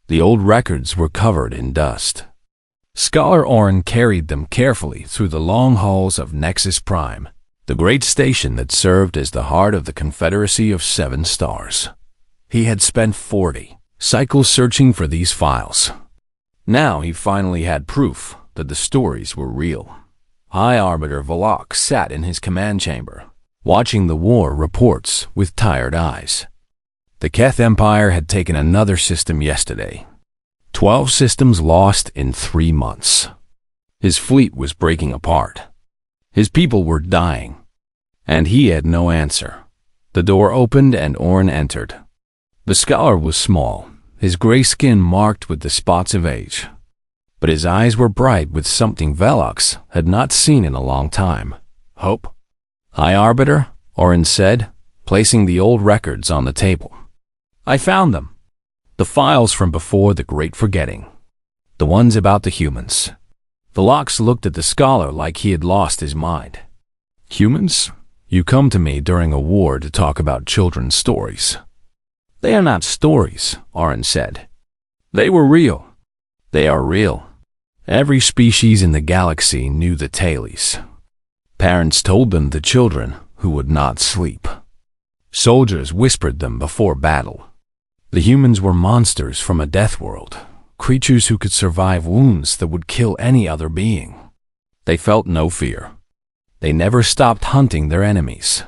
The old records were covered in dust. Scholar Oren carried them carefully through the long halls of Nexus Prime, the great station that served as the heart of the Confederacy of Seven Stars. He had spent 40 cycles searching for these files. Now he finally had proof that the stories were real. High Arbiter Valak sat in his command chamber, watching the war reports with tired eyes. The Keth Empire had taken another system yesterday. 12 systems lost in 3 months. His fleet was breaking apart. His people were dying. And he had no answer. The door opened and Oren entered. The scholar was small, his gray skin marked with the spots of age. But his eyes were bright with something Velox had not seen in a long time. Hope? High Arbiter, Oren said, placing the old records on the table. I found them. The files from before the Great Forgetting. The ones about the humans. Velox looked at the scholar like he had lost his mind. Humans? You come to me during a war to talk about children's stories. They are not stories, Oren said. They were real. They are real. Every species in the galaxy knew the tales. Parents told them to children who would not sleep. Soldiers whispered them before battle. The humans were monsters from a death world, creatures who could survive wounds that would kill any other being. They felt no fear. They never stopped hunting their enemies.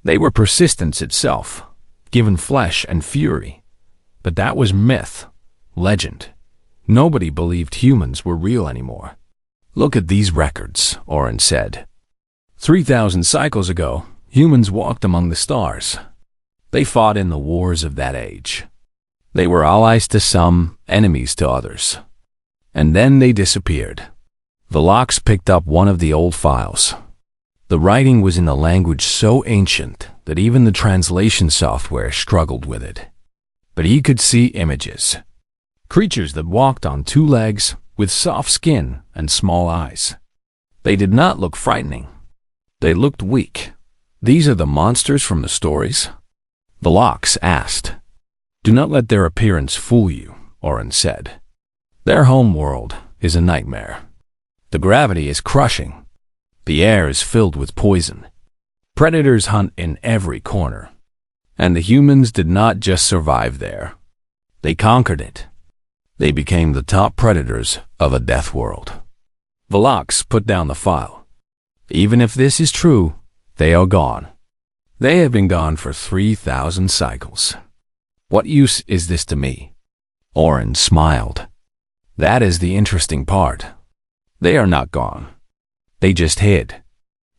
They were persistence itself, given flesh and fury. But that was myth, legend. Nobody believed humans were real anymore. Look at these records, Oren said. 3,000 cycles ago, humans walked among the stars. They fought in the wars of that age. They were allies to some, enemies to others. And then they disappeared. Velox picked up one of the old files. The writing was in a language so ancient that even the translation software struggled with it. But he could see images. Creatures that walked on 2 legs with soft skin and small eyes. They did not look frightening. They looked weak. These are the monsters from the stories? Velox asked. Do not let their appearance fool you, Oren said. Their home world is a nightmare. The gravity is crushing. The air is filled with poison. Predators hunt in every corner. And the humans did not just survive there. They conquered it. They became the top predators of a death world. Velox put down the file. Even if this is true, they are gone. They have been gone for 3,000 cycles. What use is this to me? Oren smiled. That is the interesting part. They are not gone. They just hid.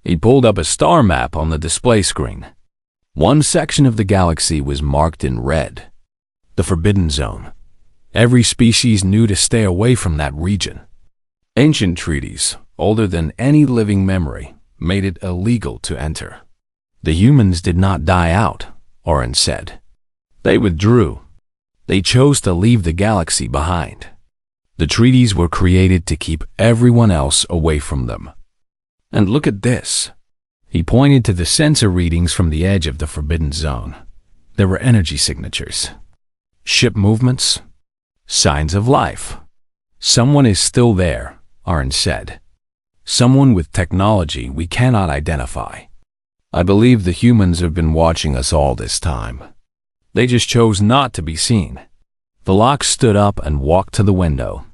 He pulled up a star map on the display screen. One section of the galaxy was marked in red. The Forbidden Zone. Every species knew to stay away from that region. Ancient treaties, older than any living memory, made it illegal to enter. The humans did not die out, Oren said. They withdrew. They chose to leave the galaxy behind. The treaties were created to keep everyone else away from them. And look at this. He pointed to the sensor readings from the edge of the Forbidden Zone. There were energy signatures, ship movements, signs of life. Someone is still there, Oren said. Someone with technology we cannot identify. I believe the humans have been watching us all this time. They just chose not to be seen. Velox stood up and walked to the window.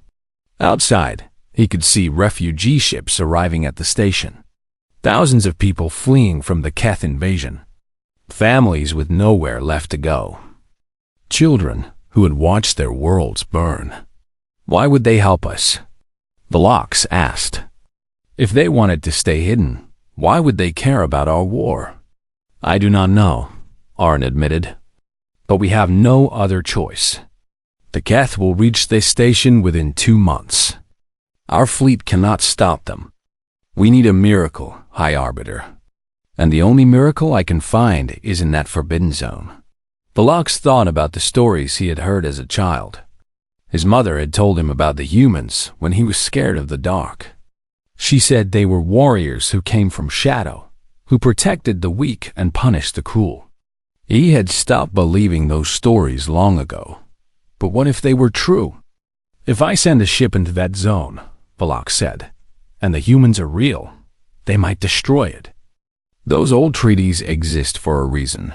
Outside, he could see refugee ships arriving at the station. Thousands of people fleeing from the Keth invasion. Families with nowhere left to go. Children who had watched their worlds burn. Why would they help us? Velox asked. If they wanted to stay hidden, why would they care about our war? I do not know, Oren admitted. But we have no other choice. The Keth will reach this station within 2 months. Our fleet cannot stop them. We need a miracle, High Arbiter. And the only miracle I can find is in that Forbidden Zone. Velox thought about the stories he had heard as a child. His mother had told him about the humans when he was scared of the dark. She said they were warriors who came from shadow, who protected the weak and punished the cruel. He had stopped believing those stories long ago. But what if they were true? If I send a ship into that zone, Valak said, and the humans are real, they might destroy it. Those old treaties exist for a reason.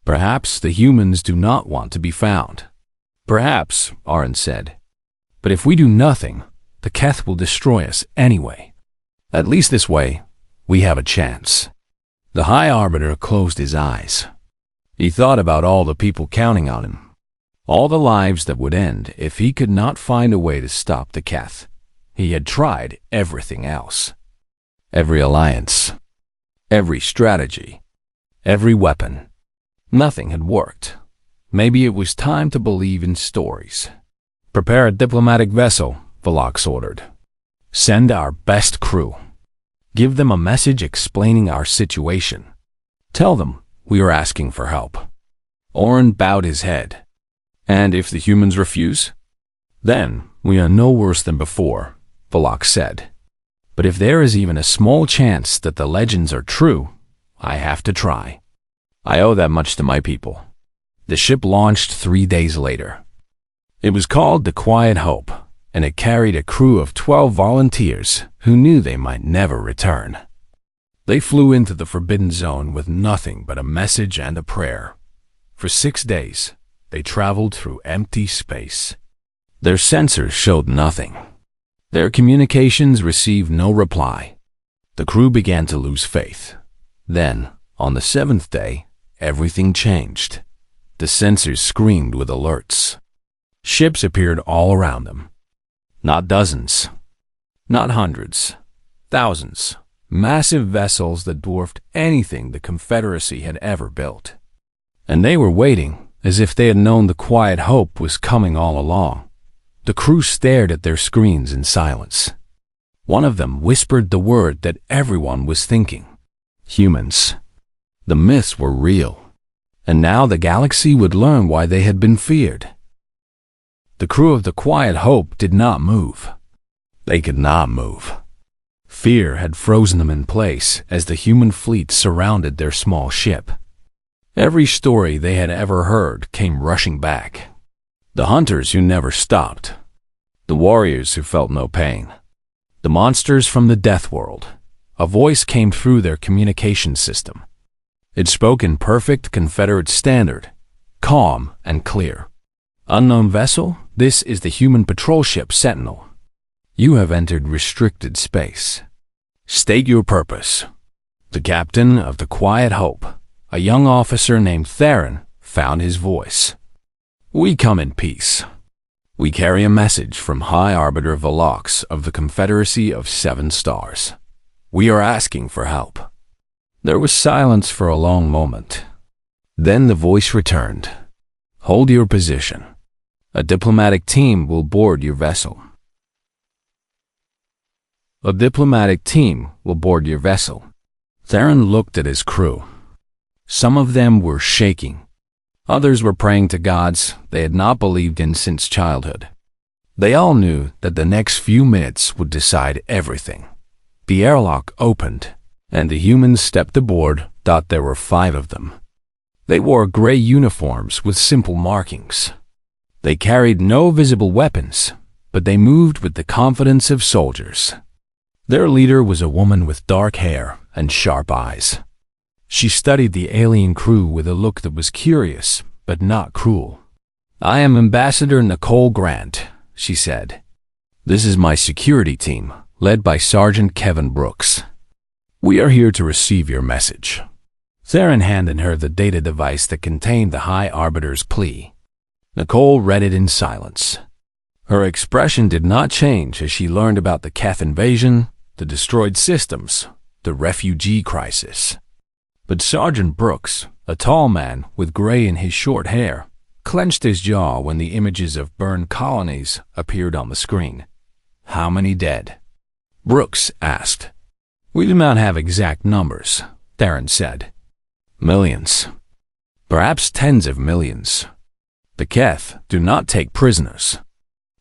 Perhaps the humans do not want to be found. Perhaps, Arin said. But if we do nothing, the Keth will destroy us anyway. At least this way, we have a chance. The High Arbiter closed his eyes. He thought about all the people counting on him, all the lives that would end if he could not find a way to stop the Keth. He had tried everything else. Every alliance, every strategy, every weapon. Nothing had worked. Maybe it was time to believe in stories. Prepare a diplomatic vessel, Velox ordered. Send our best crew. Give them a message explaining our situation. Tell them we are asking for help. Orin bowed his head. And if the humans refuse? Then we are no worse than before, Velox said. But if there is even a small chance that the legends are true, I have to try. I owe that much to my people. The ship launched 3 days later. It was called the Quiet Hope, and it carried a crew of 12 volunteers who knew they might never return. They flew into the Forbidden Zone with nothing but a message and a prayer. For 6 days, they traveled through empty space. Their sensors showed nothing. Their communications received no reply. The crew began to lose faith. Then, on the 7th day, everything changed. The sensors screamed with alerts. Ships appeared all around them. Not dozens, not hundreds, thousands. Massive vessels that dwarfed anything the Confederacy had ever built. And they were waiting as if they had known the Quiet Hope was coming all along. The crew stared at their screens in silence. One of them whispered the word that everyone was thinking. Humans. The myths were real. And now the galaxy would learn why they had been feared. The crew of the Quiet Hope did not move. They could not move. Fear had frozen them in place as the human fleet surrounded their small ship. Every story they had ever heard came rushing back. The hunters who never stopped. The warriors who felt no pain. The monsters from the death world. A voice came through their communication system. It spoke in perfect Confederate standard, calm and clear. Unknown vessel, this is the human patrol ship Sentinel. You have entered restricted space. State your purpose. The captain of the Quiet Hope, a young officer named Theron, found his voice. We come in peace. We carry a message from High Arbiter Velox of the Confederacy of 7 Stars. We are asking for help. There was silence for a long moment. Then the voice returned. Hold your position. A diplomatic team will board your vessel. A diplomatic team will board your vessel. Theron looked at his crew. Some of them were shaking. Others were praying to gods they had not believed in since childhood. They all knew that the next few minutes would decide everything. The airlock opened, and the humans stepped aboard. There were 5 of them. They wore gray uniforms with simple markings. They carried no visible weapons, but they moved with the confidence of soldiers. Their leader was a woman with dark hair and sharp eyes. She studied the alien crew with a look that was curious, but not cruel. I am Ambassador Nicole Grant, she said. This is my security team, led by Sergeant Kevin Brooks. We are here to receive your message. Theron handed her the data device that contained the High Arbiter's plea. Nicole read it in silence. Her expression did not change as she learned about the Keth invasion, the destroyed systems, the refugee crisis. But Sergeant Brooks, a tall man with gray in his short hair, clenched his jaw when the images of burned colonies appeared on the screen. How many dead? Brooks asked. We do not have exact numbers, Theron said. Millions. Perhaps tens of millions. The Keth do not take prisoners.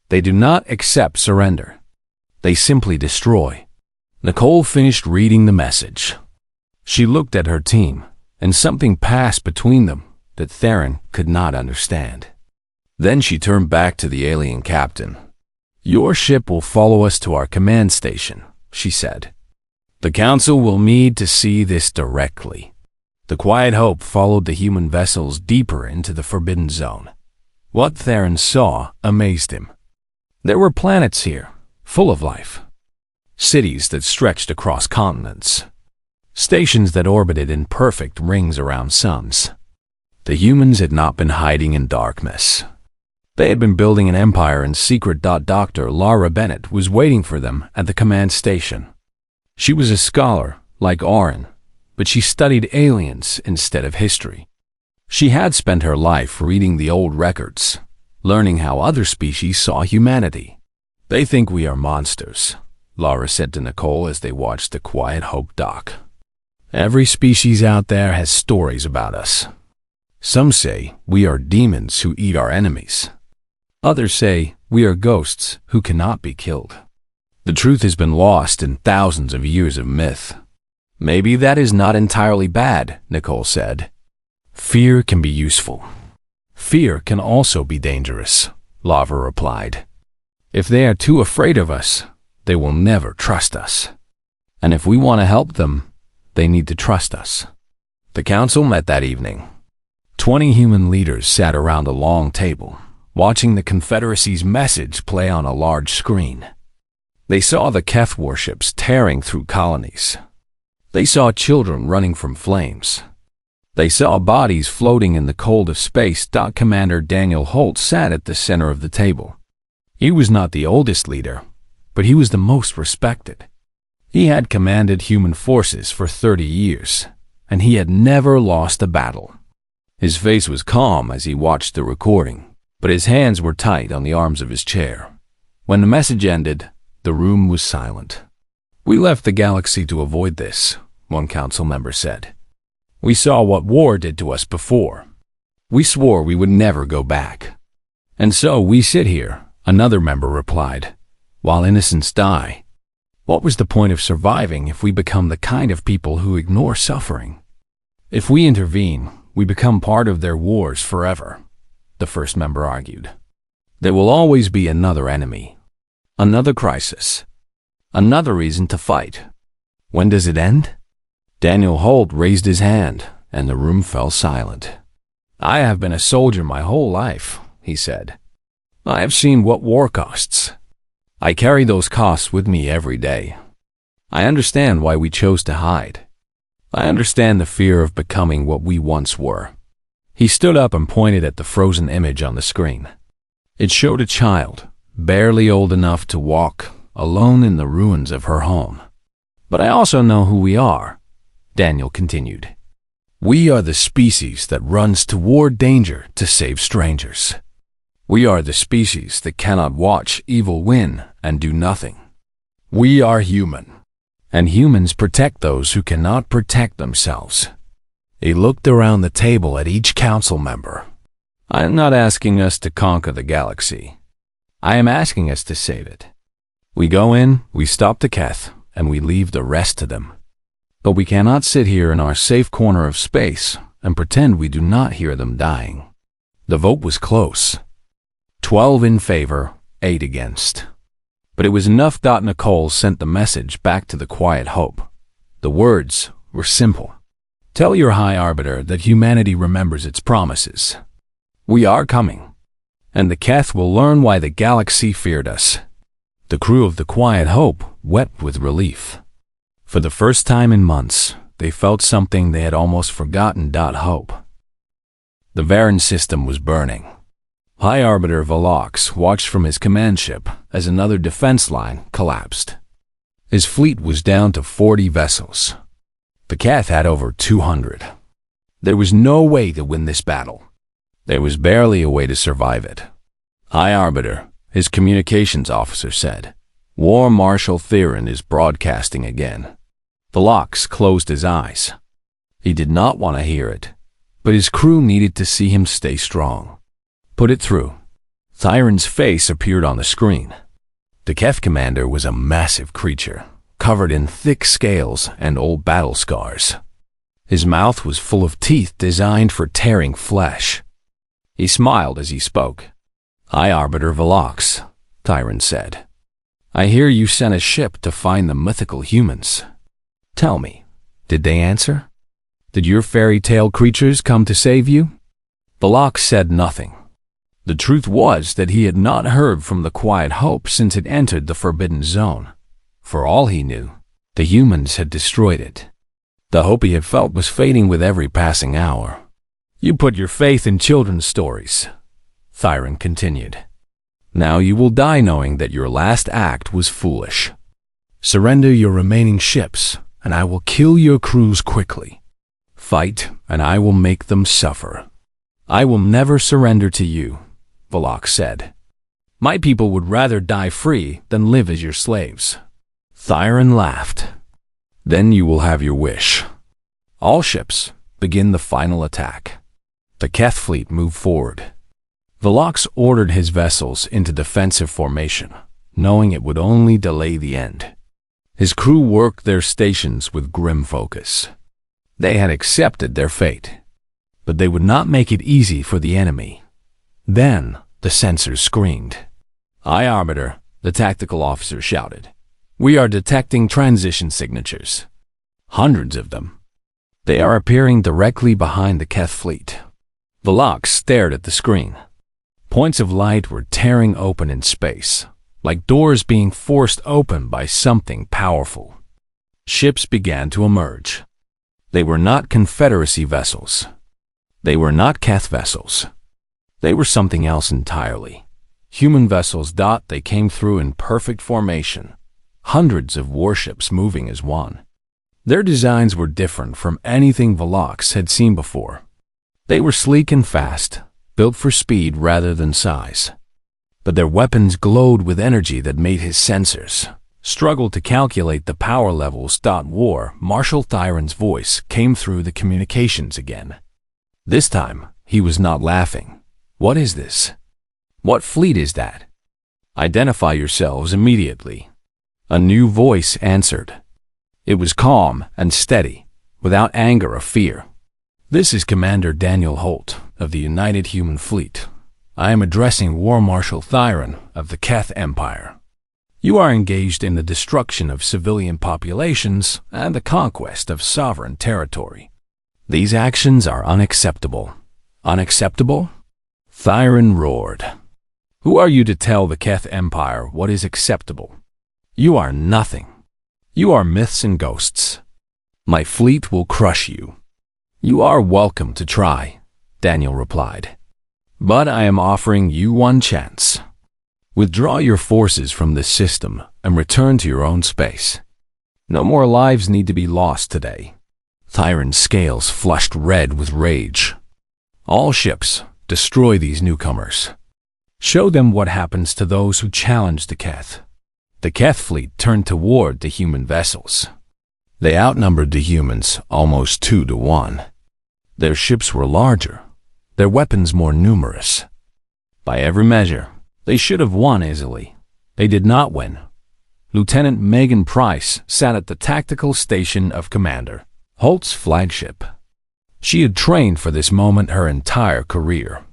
They do not accept surrender. They simply destroy. Nicole finished reading the message. She looked at her team, and something passed between them that Theron could not understand. Then she turned back to the alien captain. "Your ship will follow us to our command station," she said. "The Council will need to see this directly." The Quiet Hope followed the human vessels deeper into the Forbidden Zone. What Theron saw amazed him. There were planets here, full of life. Cities that stretched across continents. Stations that orbited in perfect rings around suns. The humans had not been hiding in darkness. They had been building an empire in secret. Dr. Lara Bennett was waiting for them at the command station. She was a scholar, like Oren, but she studied aliens instead of history. She had spent her life reading the old records, learning how other species saw humanity. "They think we are monsters," Lara said to Nicole as they watched the Quiet Hope dock. "Every species out there has stories about us. Some say we are demons who eat our enemies. Others say we are ghosts who cannot be killed. The truth has been lost in thousands of years of myth." "Maybe that is not entirely bad," Nicole said. "Fear can be useful. Fear can also be dangerous," Lara replied. "If they are too afraid of us, they will never trust us. And if we want to help them, they need to trust us." The council met that evening. 20 human leaders sat around a long table, watching the Confederacy's message play on a large screen. They saw the Keth warships tearing through colonies. They saw children running from flames. They saw bodies floating in the cold of space. Commander Daniel Holt sat at the center of the table. He was not the oldest leader, but he was the most respected. He had commanded human forces for 30 years, and he had never lost a battle. His face was calm as he watched the recording, but his hands were tight on the arms of his chair. When the message ended, the room was silent. "We left the galaxy to avoid this," one council member said. "We saw what war did to us before. We swore we would never go back. And so we sit here," another member replied, "while innocents die. What was the point of surviving if we become the kind of people who ignore suffering? If we intervene, we become part of their wars forever," the first member argued. "There will always be another enemy, another crisis, another reason to fight. When does it end?" Daniel Holt raised his hand, and the room fell silent. "I have been a soldier my whole life," he said. "I have seen what war costs. I carry those costs with me every day. I understand why we chose to hide. I understand the fear of becoming what we once were." He stood up and pointed at the frozen image on the screen. It showed a child, barely old enough to walk, alone in the ruins of her home. "But I also know who we are," Daniel continued. "We are the species that runs toward danger to save strangers. We are the species that cannot watch evil win and do nothing. We are human, and humans protect those who cannot protect themselves." He looked around the table at each council member. "I am not asking us to conquer the galaxy. I am asking us to save it. We go in, we stop the Keth, and we leave the rest to them. But we cannot sit here in our safe corner of space and pretend we do not hear them dying." The vote was close. 12 in favor, 8 against. But it was enough. Nicole sent the message back to the Quiet Hope. The words were simple. "Tell your High Arbiter that humanity remembers its promises. We are coming, and the Keth will learn why the galaxy feared us." The crew of the Quiet Hope wept with relief. For the first time in months, they felt something they had almost forgotten. Hope. The Varen system was burning. High Arbiter Velox watched from his command ship as another defense line collapsed. His fleet was down to 40 vessels. The Keth had over 200. There was no way to win this battle. There was barely a way to survive it. "High Arbiter," his communications officer said, "War Marshal Theron is broadcasting again." Velox closed his eyes. He did not want to hear it, but his crew needed to see him stay strong. "Put it through." Theron's face appeared on the screen. The Keth commander was a massive creature, covered in thick scales and old battle scars. His mouth was full of teeth designed for tearing flesh. He smiled as he spoke. "High Arbiter Velox," Tyron said. "I hear you sent a ship to find the mythical humans. Tell me, did they answer? Did your fairy tale creatures come to save you?" Velox said nothing. The truth was that he had not heard from the Quiet Hope since it entered the Forbidden Zone. For all he knew, the humans had destroyed it. The hope he had felt was fading with every passing hour. "You put your faith in children's stories," Tyron continued. "Now you will die knowing that your last act was foolish. Surrender your remaining ships, and I will kill your crews quickly. Fight, and I will make them suffer." "I will never surrender to you," Velox said. "My people would rather die free than live as your slaves." Tyron laughed. "Then you will have your wish. All ships, begin the final attack." The Keth fleet moved forward. Velox ordered his vessels into defensive formation, knowing it would only delay the end. His crew worked their stations with grim focus. They had accepted their fate, but they would not make it easy for the enemy. Then the sensors screamed. "High Arbiter," the tactical officer shouted. "We are detecting transition signatures. Hundreds of them. They are appearing directly behind the Keth fleet." Velox stared at the screen. Points of light were tearing open in space, like doors being forced open by something powerful. Ships began to emerge. They were not Confederacy vessels. They were not Keth vessels. They were something else entirely. Human vessels. They came through in perfect formation, hundreds of warships moving as one. Their designs were different from anything Velox had seen before. They were sleek and fast, built for speed rather than size. But their weapons glowed with energy that made his sensors struggle to calculate the power levels. War, Marshal Tyron's voice came through the communications again. This time, he was not laughing. "What is this? What fleet is that? Identify yourselves immediately." A new voice answered. It was calm and steady, without anger or fear. "This is Commander Daniel Holt of the United Human Fleet. I am addressing War Marshal Tyron of the Keth Empire. You are engaged in the destruction of civilian populations and the conquest of sovereign territory. These actions are unacceptable." "Unacceptable?" Tyron roared. "Who are you to tell the Keth Empire what is acceptable? You are nothing. You are myths and ghosts. My fleet will crush you." "You are welcome to try," Daniel replied. "But I am offering you one chance. Withdraw your forces from this system and return to your own space. No more lives need to be lost today." Tyron's scales flushed red with rage. "All ships, destroy these newcomers. Show them what happens to those who challenge the Keth." The Keth fleet turned toward the human vessels. They outnumbered the humans almost 2-1. Their ships were larger, their weapons more numerous. By every measure, they should have won easily. They did not win. Lieutenant Megan Price sat at the tactical station of Commander Holt's flagship. She had trained for this moment her entire career.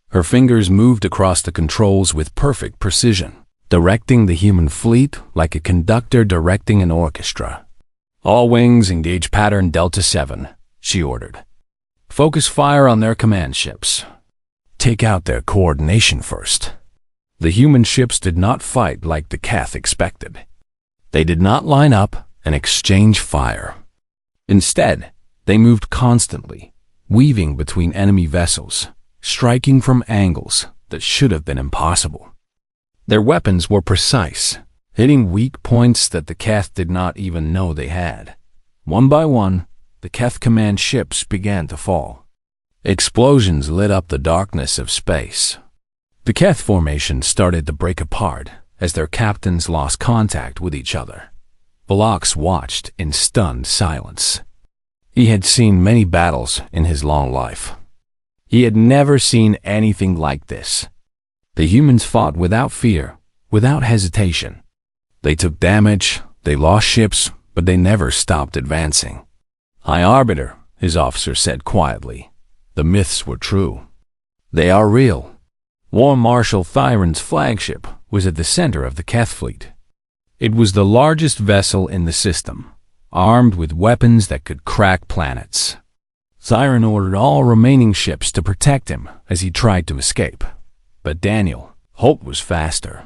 Her fingers moved across the controls with perfect precision, directing the human fleet like a conductor directing an orchestra. "All wings engage pattern Delta 7, she ordered. "Focus fire on their command ships. Take out their coordination first." The human ships did not fight like the Keth expected. They did not line up and exchange fire. Instead, they moved constantly, weaving between enemy vessels, striking from angles that should have been impossible. Their weapons were precise, hitting weak points that the Keth did not even know they had. One by one, the Keth command ships began to fall. Explosions lit up the darkness of space. The Keth formation started to break apart as their captains lost contact with each other. Velox watched in stunned silence. He had seen many battles in his long life. He had never seen anything like this. The humans fought without fear, without hesitation. They took damage, they lost ships, but they never stopped advancing. "High Arbiter," his officer said quietly. "The myths were true. They are real. War Marshal Thyron's flagship was at the center of the Keth fleet. It was the largest vessel in the system, armed with weapons that could crack planets. Thyron ordered all remaining ships to protect him as he tried to escape. But Daniel, Holt was faster.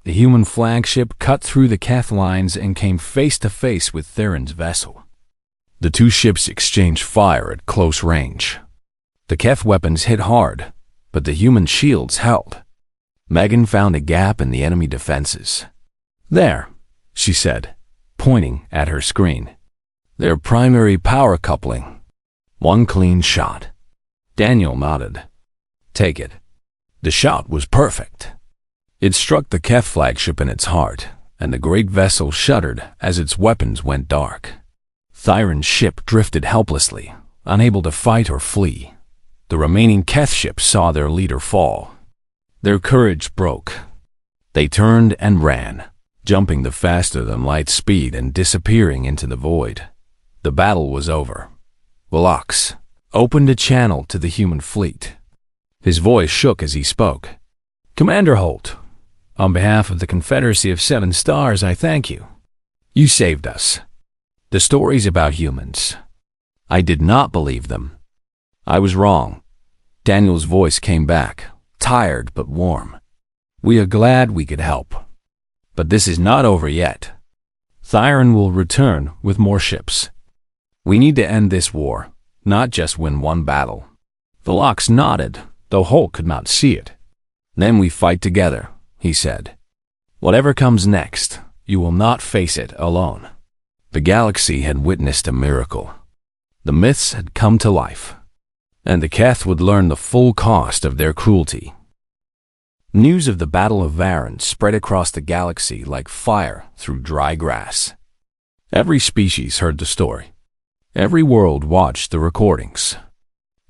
The human flagship cut through the Keth lines and came face to face with Thyron's vessel. The two ships exchanged fire at close range. The Keth weapons hit hard, but the human shields held. Megan found a gap in the enemy defenses. "There," she said, pointing at her screen. "Their primary power coupling. One clean shot." Daniel nodded. "Take it." The shot was perfect. It struck the Keth flagship in its heart, and the great vessel shuddered as its weapons went dark. Thyron's ship drifted helplessly, unable to fight or flee. The remaining Keth ships saw their leader fall. Their courage broke. They turned and ran, jumping the faster-than-light speed and disappearing into the void. The battle was over. Velox opened a channel to the human fleet. His voice shook as he spoke. "Commander Holt, on behalf of the Confederacy of Seven Stars, I thank you. You saved us. The stories about humans. I did not believe them. I was wrong." Daniel's voice came back, tired but warm. "We are glad we could help. But this is not over yet. Thyron will return with more ships. We need to end this war, not just win one battle." Velox nodded, though Holt could not see it. "Then we fight together," he said. "Whatever comes next, you will not face it alone." The galaxy had witnessed a miracle. The myths had come to life, and the Keth would learn the full cost of their cruelty. News of the Battle of Varan spread across the galaxy like fire through dry grass. Every species heard the story. Every world watched the recordings.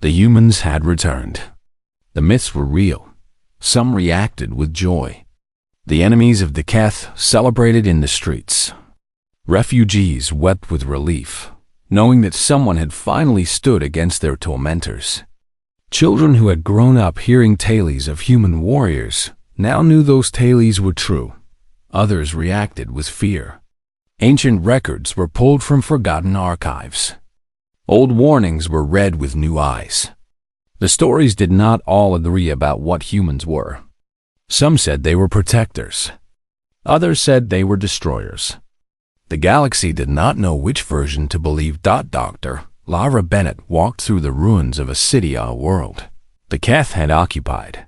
The humans had returned. The myths were real. Some reacted with joy. The enemies of the Keth celebrated in the streets. Refugees wept with relief, knowing that someone had finally stood against their tormentors. Children who had grown up hearing tales of human warriors now knew those tales were true. Others reacted with fear. Ancient records were pulled from forgotten archives. Old warnings were read with new eyes. The stories did not all agree about what humans were. Some said they were protectors. Others said they were destroyers. The galaxy did not know which version to believe. Dr. Lara Bennett walked through the ruins of a city our world. The Keth had occupied.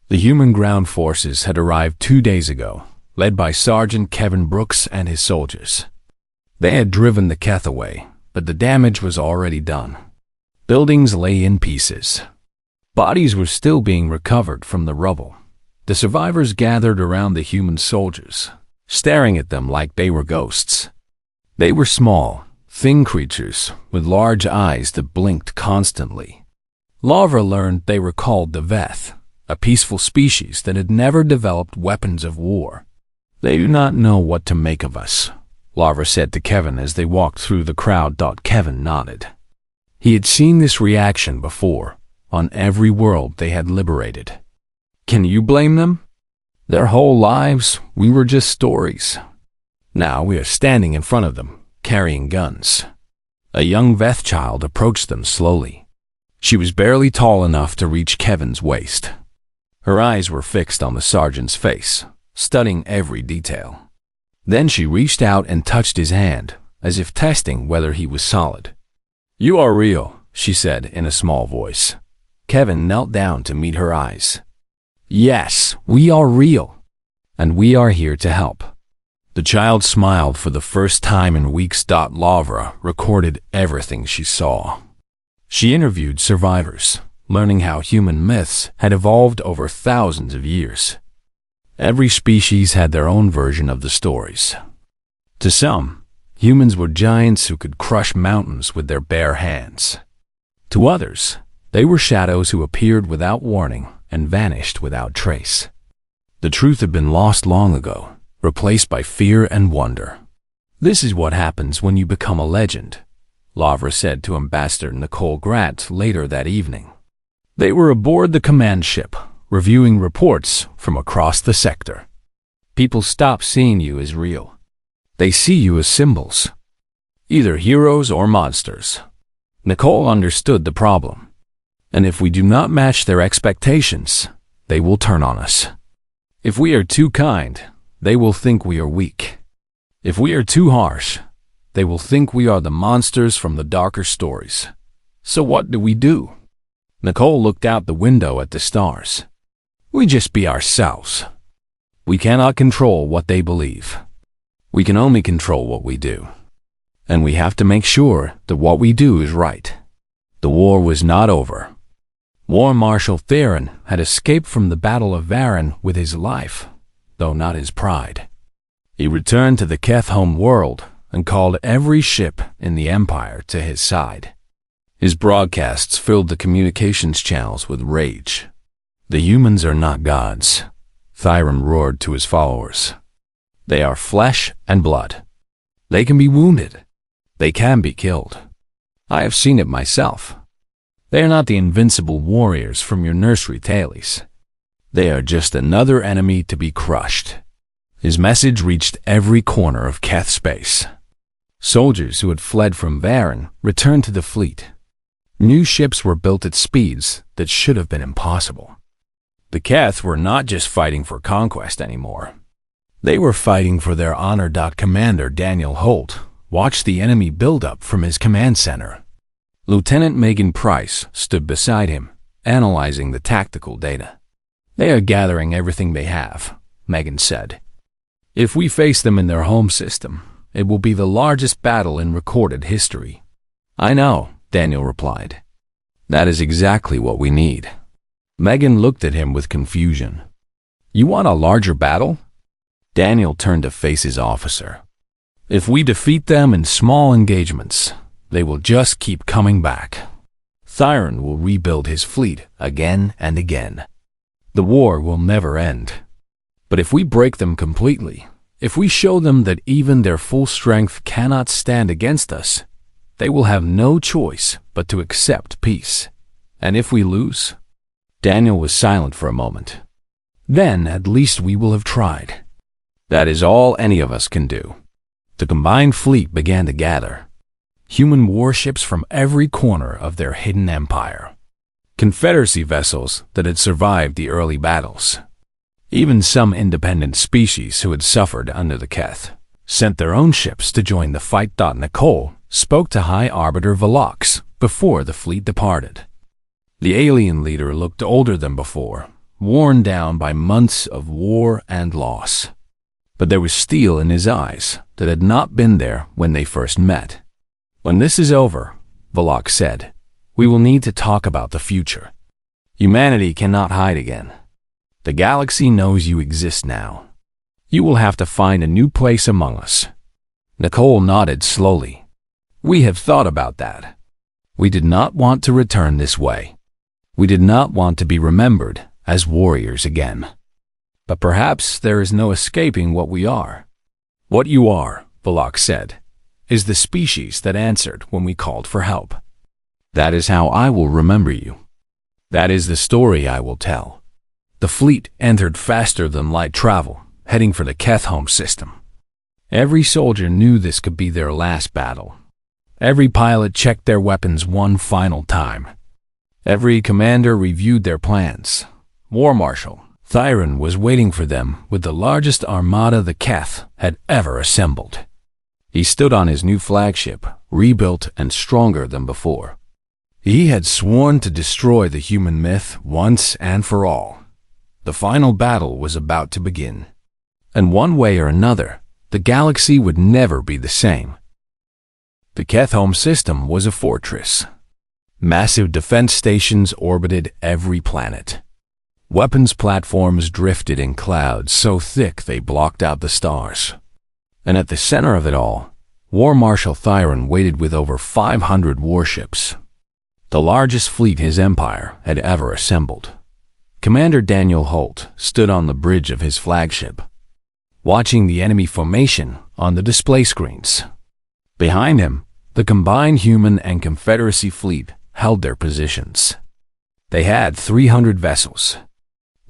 The human ground forces had arrived 2 days ago, led by Sergeant Kevin Brooks and his soldiers. They had driven the Keth away, but the damage was already done. Buildings lay in pieces. Bodies were still being recovered from the rubble. The survivors gathered around the human soldiers, staring at them like they were ghosts. They were small, thin creatures with large eyes that blinked constantly. Lara learned they were called the Veth, a peaceful species that had never developed weapons of war. "They do not know what to make of us," Lara said to Kevin as they walked through the crowd. Kevin nodded. He had seen this reaction before, on every world they had liberated. "Can you blame them? Their whole lives, we were just stories. Now we are standing in front of them, carrying guns." A young Veth child approached them slowly. She was barely tall enough to reach Kevin's waist. Her eyes were fixed on the sergeant's face, studying every detail. Then she reached out and touched his hand, as if testing whether he was solid. "You are real," she said in a small voice. Kevin knelt down to meet her eyes. "Yes, we are real, and we are here to help." The child smiled for the first time in weeks. Lara recorded everything she saw. She interviewed survivors, learning how human myths had evolved over thousands of years. Every species had their own version of the stories. To some, humans were giants who could crush mountains with their bare hands. To others, they were shadows who appeared without warning and vanished without trace. The truth had been lost long ago, replaced by fear and wonder. "This is what happens when you become a legend," Lara said to Ambassador Nicole Gratz later that evening. They were aboard the command ship, reviewing reports from across the sector. People stop seeing you as real. They see you as symbols, either heroes or monsters. Nicole understood the problem, and if we do not match their expectations, they will turn on us. If we are too kind, they will think we are weak. If we are too harsh, they will think we are the monsters from the darker stories. So what do? Nicole looked out the window at the stars. We just be ourselves. We cannot control what they believe. We can only control what we do. And we have to make sure that what we do is right. The war was not over. War Marshal Theron had escaped from the Battle of Varan with his life, though not his pride. He returned to the Keth home world and called every ship in the Empire to his side. His broadcasts filled the communications channels with rage. The humans are not gods, Theron roared to his followers. They are flesh and blood. They can be wounded. They can be killed. I have seen it myself. They are not the invincible warriors from your nursery tales. They are just another enemy to be crushed. His message reached every corner of Keth space. Soldiers who had fled from Varan returned to the fleet. New ships were built at speeds that should have been impossible. The Keth were not just fighting for conquest anymore. They were fighting for their honor. Commander Daniel Holt watched the enemy build up from his command center. Lieutenant Megan Price stood beside him, analyzing the tactical data. They are gathering everything they have, Megan said. If we face them in their home system, it will be the largest battle in recorded history. I know, Daniel replied. That is exactly what we need. Megan looked at him with confusion. You want a larger battle? Daniel turned to face his officer. If we defeat them in small engagements, they will just keep coming back. Theron will rebuild his fleet again and again. The war will never end. But if we break them completely, if we show them that even their full strength cannot stand against us, they will have no choice but to accept peace. And if we lose? Daniel was silent for a moment. Then at least we will have tried. That is all any of us can do. The combined fleet began to gather. Human warships from every corner of their hidden empire. Confederacy vessels that had survived the early battles. Even some independent species who had suffered under the Keth sent their own ships to join the fight. Nicole spoke to High Arbiter Velox before the fleet departed. The alien leader looked older than before, worn down by months of war and loss. But there was steel in his eyes that had not been there when they first met. When this is over, Velox said, we will need to talk about the future. Humanity cannot hide again. The galaxy knows you exist now. You will have to find a new place among us. Nicole nodded slowly. We have thought about that. We did not want to return this way. We did not want to be remembered as warriors again. But perhaps there is no escaping what we are. What you are, Velox said, is the species that answered when we called for help. That is how I will remember you. That is the story I will tell. The fleet entered faster than light travel, heading for the Keth home system. Every soldier knew this could be their last battle. Every pilot checked their weapons one final time. Every commander reviewed their plans. War Marshal Theron was waiting for them with the largest armada the Keth had ever assembled. He stood on his new flagship, rebuilt and stronger than before. He had sworn to destroy the human myth once and for all. The final battle was about to begin. And one way or another, the galaxy would never be the same. The Keth home system was a fortress. Massive defense stations orbited every planet. Weapons platforms drifted in clouds so thick they blocked out the stars. And at the center of it all, War Marshal Theron waited with over 500 warships, the largest fleet his empire had ever assembled. Commander Daniel Holt stood on the bridge of his flagship, watching the enemy formation on the display screens. Behind him, the combined human and Confederacy fleet held their positions. They had 300 vessels.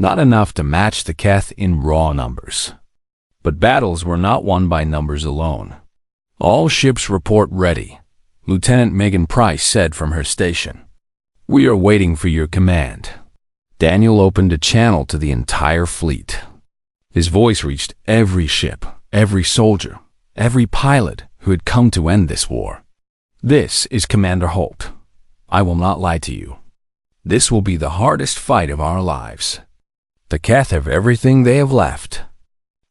not enough to match the Keth in raw numbers. But battles were not won by numbers alone. All ships report ready, Lieutenant Megan Price said from her station. We are waiting for your command. Daniel opened a channel to the entire fleet. His voice reached every ship, every soldier, every pilot who had come to end this war. This is Commander Holt. I will not lie to you. This will be the hardest fight of our lives. The Keth have everything they have left.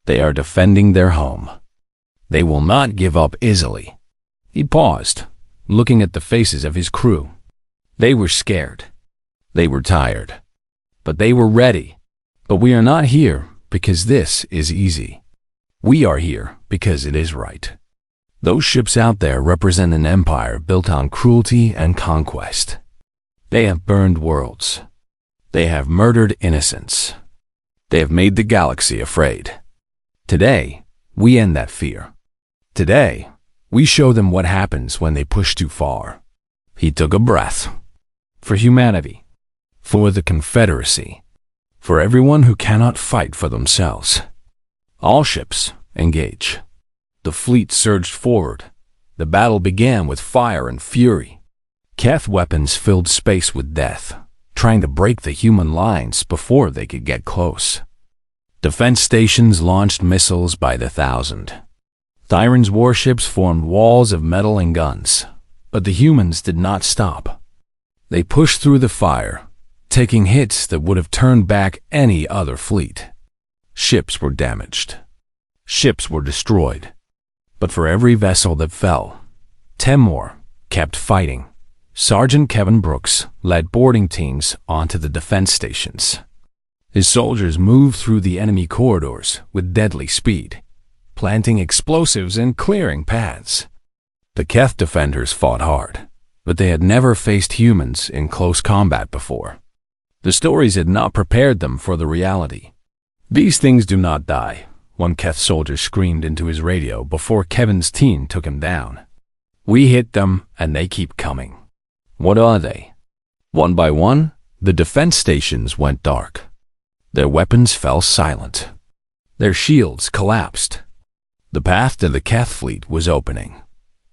They are defending their home. They will not give up easily. He paused, looking at the faces of his crew. They were scared. They were tired. But they were ready. But we are not here because this is easy. We are here because it is right. Those ships out there represent an empire built on cruelty and conquest. They have burned worlds. They have murdered innocents. They have made the galaxy afraid. Today, we end that fear. Today, we show them what happens when they push too far. He took a breath. For humanity. For the Confederacy. For everyone who cannot fight for themselves. All ships, engage. The fleet surged forward. The battle began with fire and fury. Keth weapons filled space with death, trying to break the human lines before they could get close. Defense stations launched missiles by the thousand. Thyron's warships formed walls of metal and guns, but the humans did not stop. They pushed through the fire, taking hits that would have turned back any other fleet. Ships were damaged. Ships were destroyed. But for every vessel that fell, 10 more kept fighting. Sergeant Kevin Brooks led boarding teams onto the defense stations. His soldiers moved through the enemy corridors with deadly speed, planting explosives and clearing paths. The Keth defenders fought hard, but they had never faced humans in close combat before. The stories had not prepared them for the reality. These things do not die, one Keth soldier screamed into his radio before Kevin's team took him down. We hit them, and they keep coming. What are they? One by one, the defense stations went dark. Their weapons fell silent. Their shields collapsed. The path to the Keth fleet was opening.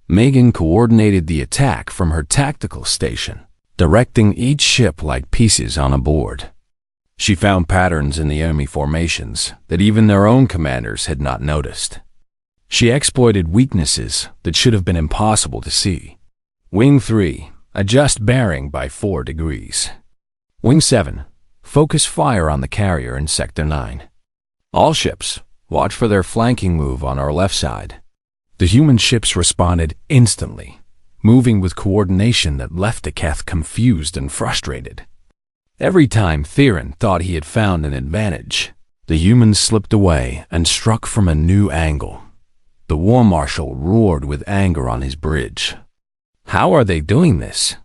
Megan coordinated the attack from her tactical station, directing each ship like pieces on a board. She found patterns in the enemy formations that even their own commanders had not noticed. She exploited weaknesses that should have been impossible to see. Wing 3, adjust bearing by 4 degrees. Wing 7, focus fire on the carrier in Sector 9. All ships, watch for their flanking move on our left side. The human ships responded instantly, moving with coordination that left the Keth confused and frustrated. Every time Theron thought he had found an advantage, the humans slipped away and struck from a new angle. The War Marshal roared with anger on his bridge. How are they doing this?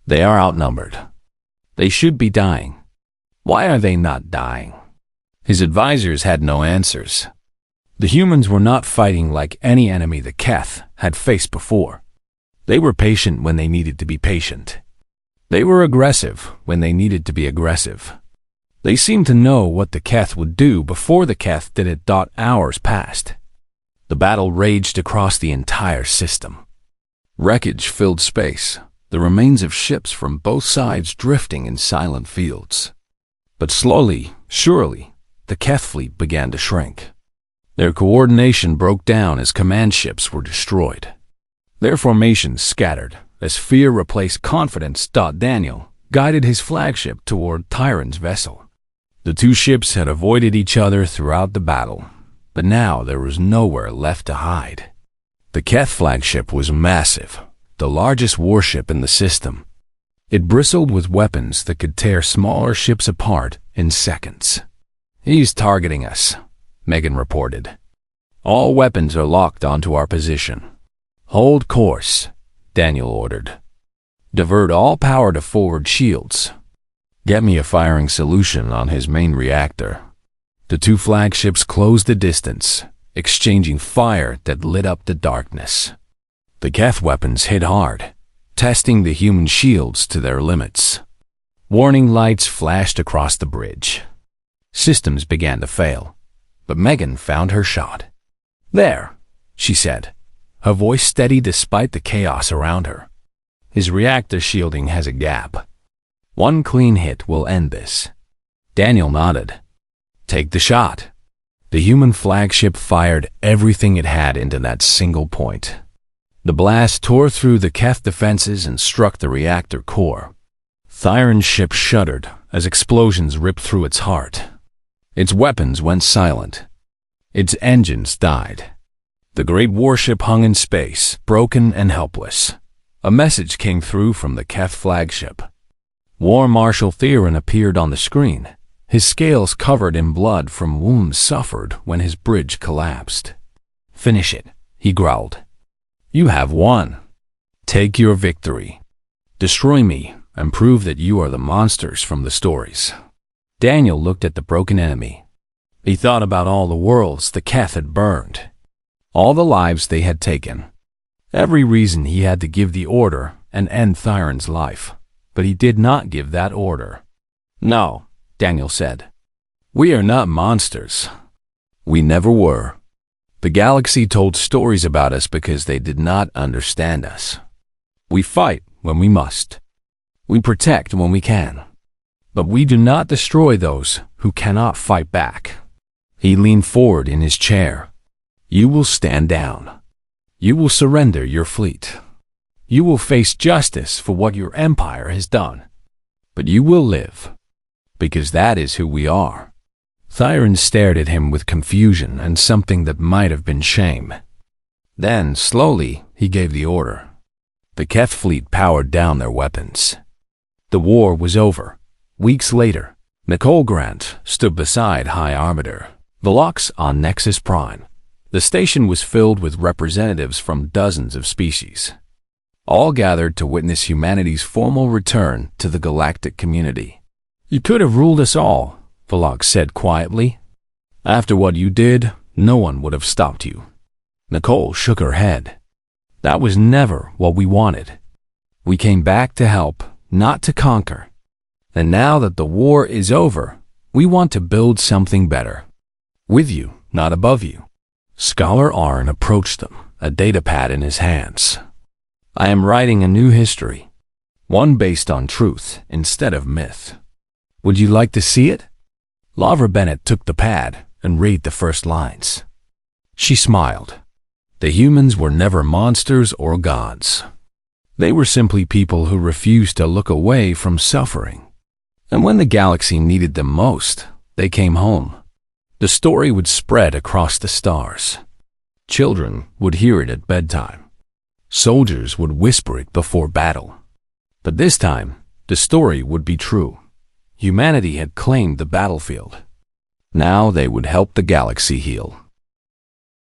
They are outnumbered. They should be dying. Why are they not dying? His advisors had no answers. The humans were not fighting like any enemy the Keth had faced before. They were patient when they needed to be patient. They were aggressive when they needed to be aggressive. They seemed to know what the Keth would do before the Keth did it. Hours passed. The battle raged across the entire system. Wreckage filled space, the remains of ships from both sides drifting in silent fields. But slowly, surely, the Keth fleet began to shrink. Their coordination broke down as command ships were destroyed. Their formations scattered as fear replaced confidence. Daniel guided his flagship toward Tyron's vessel. The two ships had avoided each other throughout the battle, but now there was nowhere left to hide. The Keth flagship was massive, the largest warship in the system. It bristled with weapons that could tear smaller ships apart in seconds. He's targeting us, Megan reported. All weapons are locked onto our position. Hold course, Daniel ordered. Divert all power to forward shields. Get me a firing solution on his main reactor. The two flagships closed the distance, exchanging fire that lit up the darkness. The Keth weapons hit hard, testing the human shields to their limits. Warning lights flashed across the bridge. Systems began to fail, but Megan found her shot. "There," she said, her voice steady despite the chaos around her. "His reactor shielding has a gap. One clean hit will end this." Daniel nodded. "Take the shot." The human flagship fired everything it had into that single point. The blast tore through the Keth defenses and struck the reactor core. Thyron's ship shuddered as explosions ripped through its heart. Its weapons went silent. Its engines died. The great warship hung in space, broken and helpless. A message came through from the Keth flagship. War Marshal Theron appeared on the screen, his scales covered in blood from wounds suffered when his bridge collapsed. "Finish it," he growled. "You have won. Take your victory. Destroy me and prove that you are the monsters from the stories." Daniel looked at the broken enemy. He thought about all the worlds the Keth had burned, all the lives they had taken, every reason he had to give the order and end Thyron's life, but he did not give that order. "No," Daniel said. "We are not monsters. We never were. The galaxy told stories about us because they did not understand us. We fight when we must. We protect when we can. But we do not destroy those who cannot fight back." He leaned forward in his chair. "You will stand down. You will surrender your fleet. You will face justice for what your empire has done. But you will live, because that is who we are." Thyron stared at him with confusion and something that might have been shame. Then, slowly, he gave the order. The Keth fleet powered down their weapons. The war was over. Weeks later, Nicole Grant stood beside High Arbiter Velox on Nexus Prime. The station was filled with representatives from dozens of species, all gathered to witness humanity's formal return to the galactic community. "You could have ruled us all," Velox said quietly. "After what you did, no one would have stopped you." Nicole shook her head. "That was never what we wanted. We came back to help, not to conquer. And now that the war is over, we want to build something better. With you, not above you." Scholar Arn approached them, a datapad in his hands. "I am writing a new history, one based on truth instead of myth. Would you like to see it?" Lavra Bennett took the pad and read the first lines. She smiled. The humans were never monsters or gods. They were simply people who refused to look away from suffering. And when the galaxy needed them most, they came home. The story would spread across the stars. Children would hear it at bedtime. Soldiers would whisper it before battle. But this time, the story would be true. Humanity had claimed the battlefield. Now they would help the galaxy heal.